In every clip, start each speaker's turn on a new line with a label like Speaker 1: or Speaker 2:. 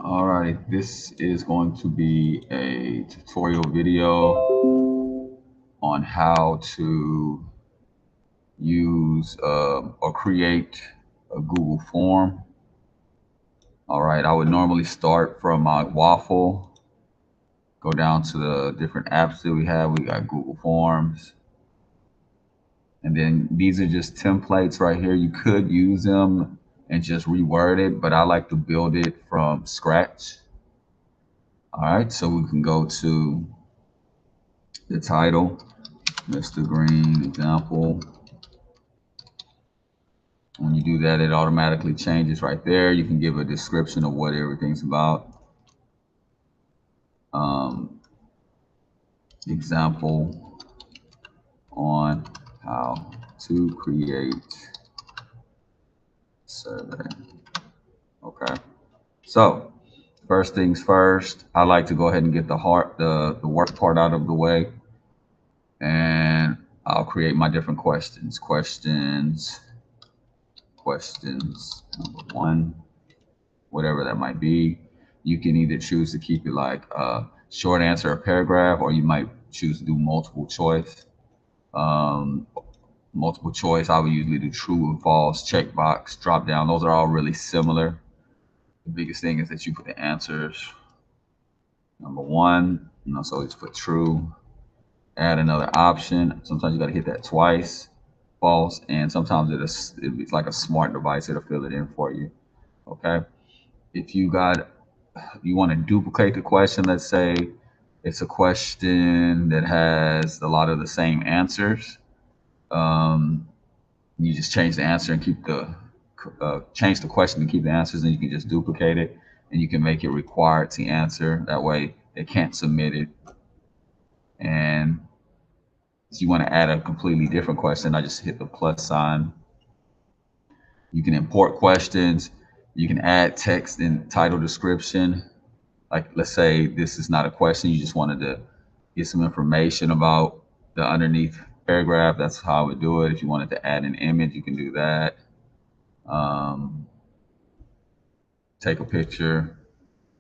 Speaker 1: All right, this is going to be a tutorial video on how to use or create a Google form. All right, I would normally start from my waffle, go down to the different apps that we have. We got Google Forms. And then these are just templates right here. You could use them and just reword it, but I like to build it from scratch. All right, so we can go to the title, Mr. Green example. When you do that, it automatically changes right there. You can give a description of what everything's about. Example on how to create survey. Okay. So first things first, I like to go ahead and get the work part out of the way, and I'll create my different questions. Questions number one, whatever that might be. You can either choose to keep it like a short answer or paragraph, or you might choose to do multiple choice. Multiple choice, I would usually do true and false, checkbox, drop down. Those are all really similar. The biggest thing is that you put the answers. Number one, so it's put true. Add another option. Sometimes you got to hit that twice. False, and sometimes it's like a smart device. It'll fill it in for you. Okay. If you want to duplicate the question, let's say it's a question that has a lot of the same answers. You just change the answer and keep change the question to keep the answers, and you can just duplicate it, and you can make it required to answer. That way they can't submit it. And if you want to add a completely different question, I just hit the plus sign. You can import questions. You can add text and title description. Like, let's say this is not a question, you just wanted to get some information about the underneath paragraph. That's how I would do it. If you wanted to add an image, you can do that. Take a picture,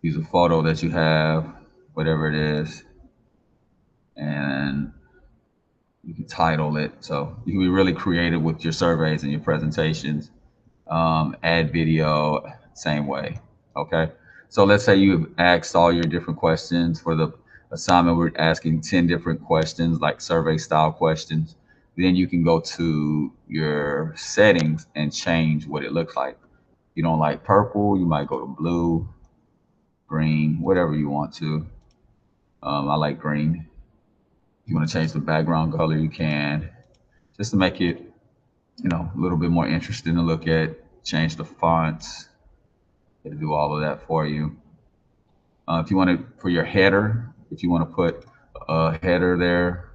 Speaker 1: use a photo that you have, whatever it is, and you can title it. So you can be really creative with your surveys and your presentations. Add video, same way. Okay. So let's say you've asked all your different questions for the assignment. We're asking 10 different questions, like survey style questions. Then you can go to your settings and change what it looks like. You don't like purple, you might go to blue, green, whatever you want to. I like green. If you want to change the background color, you can, just to make it, a little bit more interesting to look at. Change the fonts. It'll do all of that for you. If you want to, for your header, if you want to put a header there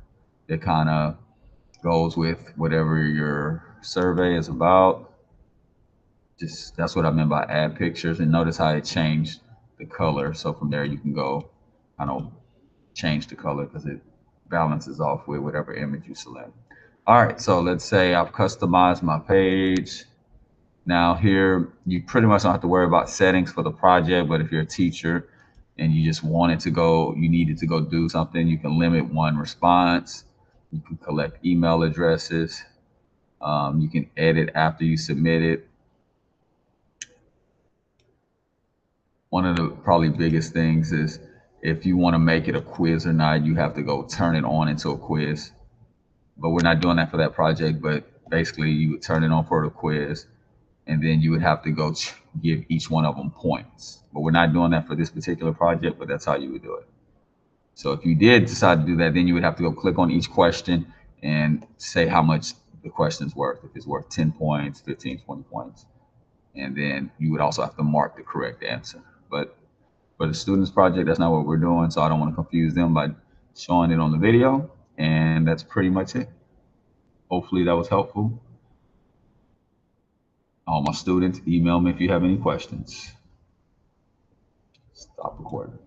Speaker 1: that kind of goes with whatever your survey is about, just that's what I meant by add pictures. And notice how it changed the color. So from there you can go kind of change the color because it balances off with whatever image you select. All right, so let's say I've customized my page. Now here, you pretty much don't have to worry about settings for the project, but if you're a teacher and you just you needed to go do something, you can limit one response. You can collect email addresses. You can edit after you submit it. One of the probably biggest things is if you want to make it a quiz or not, you have to go turn it on into a quiz. But we're not doing that for that project, but basically you would turn it on for the quiz, and then you would have to go give each one of them points. But we're not doing that for this particular project, but that's how you would do it. So if you did decide to do that, then you would have to go click on each question and say how much the question's worth. If it's worth 10 points, 15, 20 points. And then you would also have to mark the correct answer. But for the students project, that's not what we're doing. So I don't want to confuse them by showing it on the video. And that's pretty much it. Hopefully that was helpful. All my students, email me if you have any questions. Stop recording.